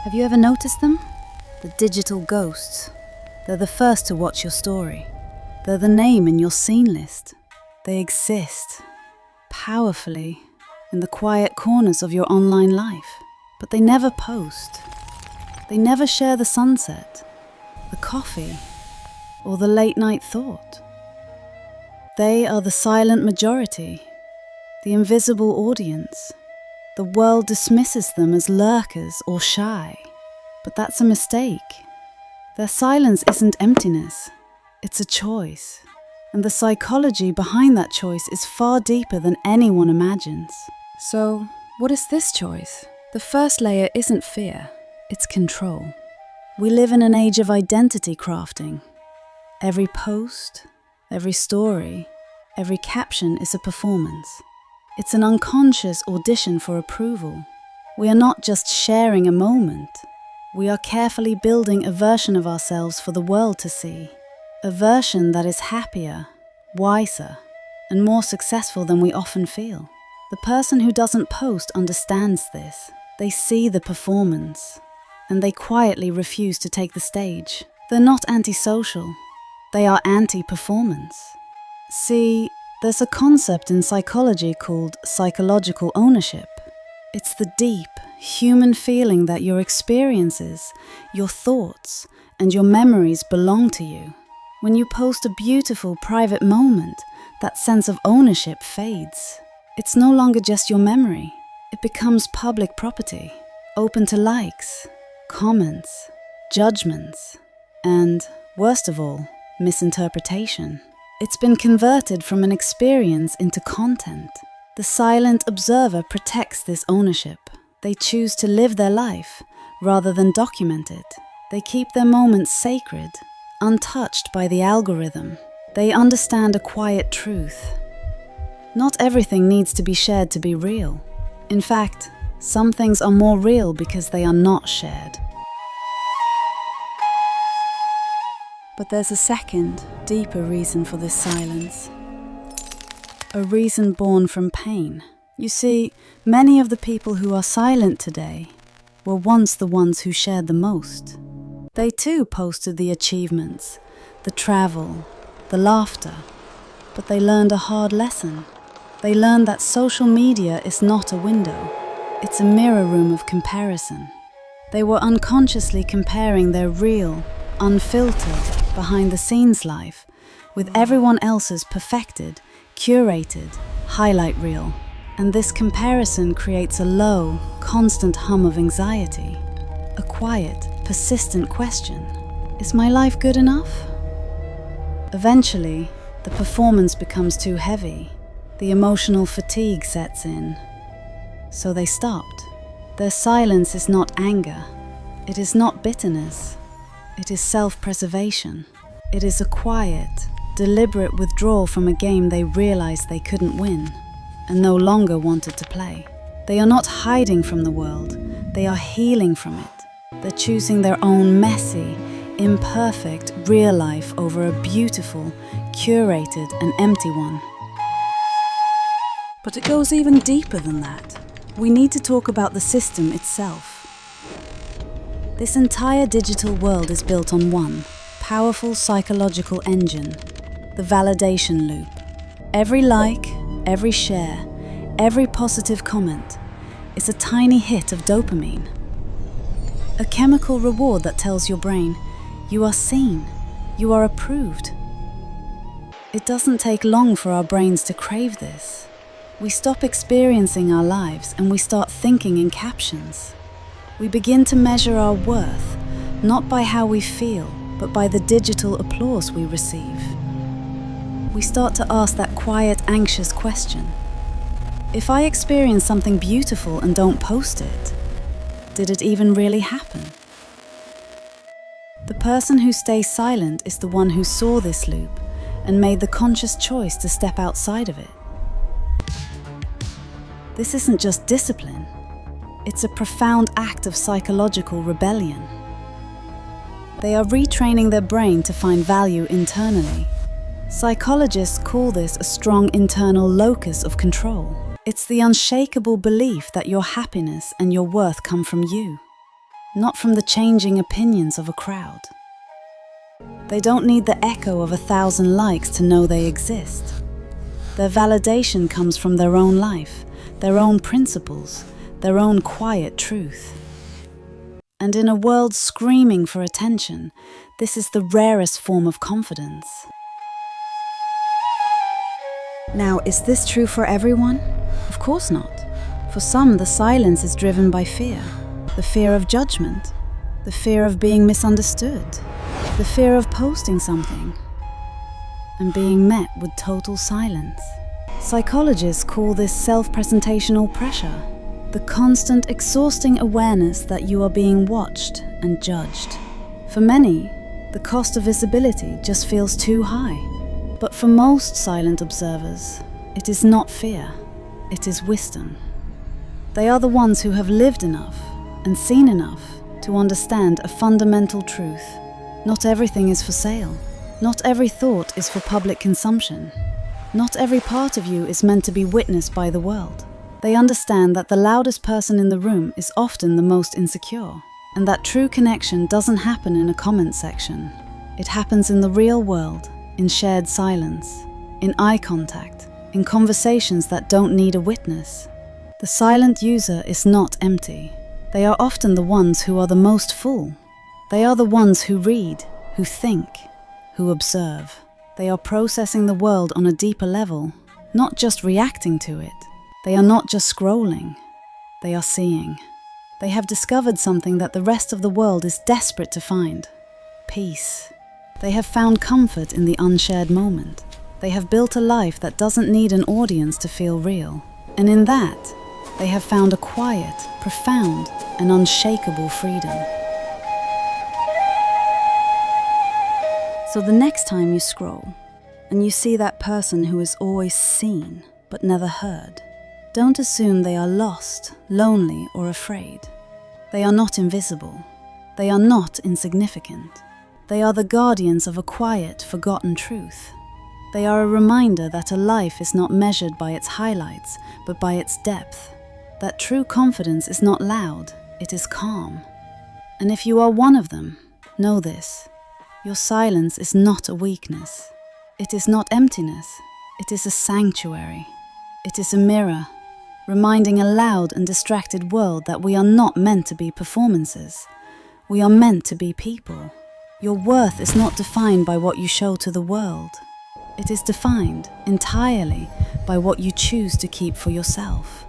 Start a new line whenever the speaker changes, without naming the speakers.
Have you ever noticed them? The digital ghosts. They're the first to watch your story. They're the name in your scene list. They exist, powerfully, in the quiet corners of your online life. But they never post. They never share the sunset, the coffee, or the late-night thought. They are the silent majority, the invisible audience. The world dismisses them as lurkers or shy, but that's a mistake. Their silence isn't emptiness, it's a choice. And the psychology behind that choice is far deeper than anyone imagines. So, what is this choice? The first layer isn't fear, it's control. We live in an age of identity crafting. Every post, every story, every caption is a performance. It's an unconscious audition for approval. We are not just sharing a moment. We are carefully building a version of ourselves for the world to see. A version that is happier, wiser, and more successful than we often feel. The person who doesn't post understands this. They see the performance, and they quietly refuse to take the stage. They're not antisocial. They are anti-performance. See, there's a concept in psychology called psychological ownership. It's the deep, human feeling that your experiences, your thoughts, and your memories belong to you. When you post a beautiful private moment, that sense of ownership fades. It's no longer just your memory. It becomes public property, open to likes, comments, judgments, and, worst of all, misinterpretation. It's been converted from an experience into content. The silent observer protects this ownership. They choose to live their life rather than document it. They keep their moments sacred, untouched by the algorithm. They understand a quiet truth. Not everything needs to be shared to be real. In fact, some things are more real because they are not shared. But there's a second, deeper reason for this silence. A reason born from pain. You see, many of the people who are silent today were once the ones who shared the most. They too posted the achievements, the travel, the laughter, but they learned a hard lesson. They learned that social media is not a window, it's a mirror room of comparison. They were unconsciously comparing their real, unfiltered, behind-the-scenes life with everyone else's perfected, curated highlight reel. And this comparison creates a low, constant hum of anxiety, a quiet, persistent question. Is my life good enough? Eventually, the performance becomes too heavy. The emotional fatigue sets in. So they stopped. Their silence is not anger. It is not bitterness. It is self-preservation. It is a quiet, deliberate withdrawal from a game they realized they couldn't win and no longer wanted to play. They are not hiding from the world. They are healing from it. They're choosing their own messy, imperfect, real life over a beautiful, curated, and empty one. But it goes even deeper than that. We need to talk about the system itself. This entire digital world is built on one powerful psychological engine, the validation loop. Every like, every share, every positive comment is a tiny hit of dopamine. A chemical reward that tells your brain, you are seen, you are approved. It doesn't take long for our brains to crave this. We stop experiencing our lives and we start thinking in captions. We begin to measure our worth, not by how we feel, but by the digital applause we receive. We start to ask that quiet, anxious question. If I experience something beautiful and don't post it, did it even really happen? The person who stays silent is the one who saw this loop and made the conscious choice to step outside of it. This isn't just discipline. It's a profound act of psychological rebellion. They are retraining their brain to find value internally. Psychologists call this a strong internal locus of control. It's the unshakable belief that your happiness and your worth come from you. not from the changing opinions of a crowd. They don't need the echo of 1,000 likes to know they exist. Their validation comes from their own life, their own principles, their own quiet truth. And in a world screaming for attention, this is the rarest form of confidence. Now, is this true for everyone? Of course not. For some, the silence is driven by fear. The fear of judgment, the fear of being misunderstood, the fear of posting something and being met with total silence. Psychologists call this self-presentational pressure, the constant, exhausting awareness that you are being watched and judged. For many, the cost of visibility just feels too high. But for most silent observers, it is not fear, it is wisdom. They are the ones who have lived enough and seen enough to understand a fundamental truth. Not everything is for sale. Not every thought is for public consumption. Not every part of you is meant to be witnessed by the world. They understand that the loudest person in the room is often the most insecure, and that true connection doesn't happen in a comment section. It happens in the real world, in shared silence, in eye contact, in conversations that don't need a witness. The silent user is not empty. They are often the ones who are the most full. They are the ones who read, who think, who observe. They are processing the world on a deeper level, not just reacting to it. They are not just scrolling. They are seeing. They have discovered something that the rest of the world is desperate to find: peace. They have found comfort in the unshared moment. They have built a life that doesn't need an audience to feel real. And in that, they have found a quiet, profound, and unshakable freedom. So the next time you scroll, and you see that person who is always seen, but never heard, don't assume they are lost, lonely, or afraid. They are not invisible. They are not insignificant. They are the guardians of a quiet, forgotten truth. They are a reminder that a life is not measured by its highlights, but by its depth. That true confidence is not loud, it is calm. And if you are one of them, know this: your silence is not a weakness. It is not emptiness. It is a sanctuary. It is a mirror, reminding a loud and distracted world that we are not meant to be performances. We are meant to be people. Your worth is not defined by what you show to the world. It is defined entirely by what you choose to keep for yourself.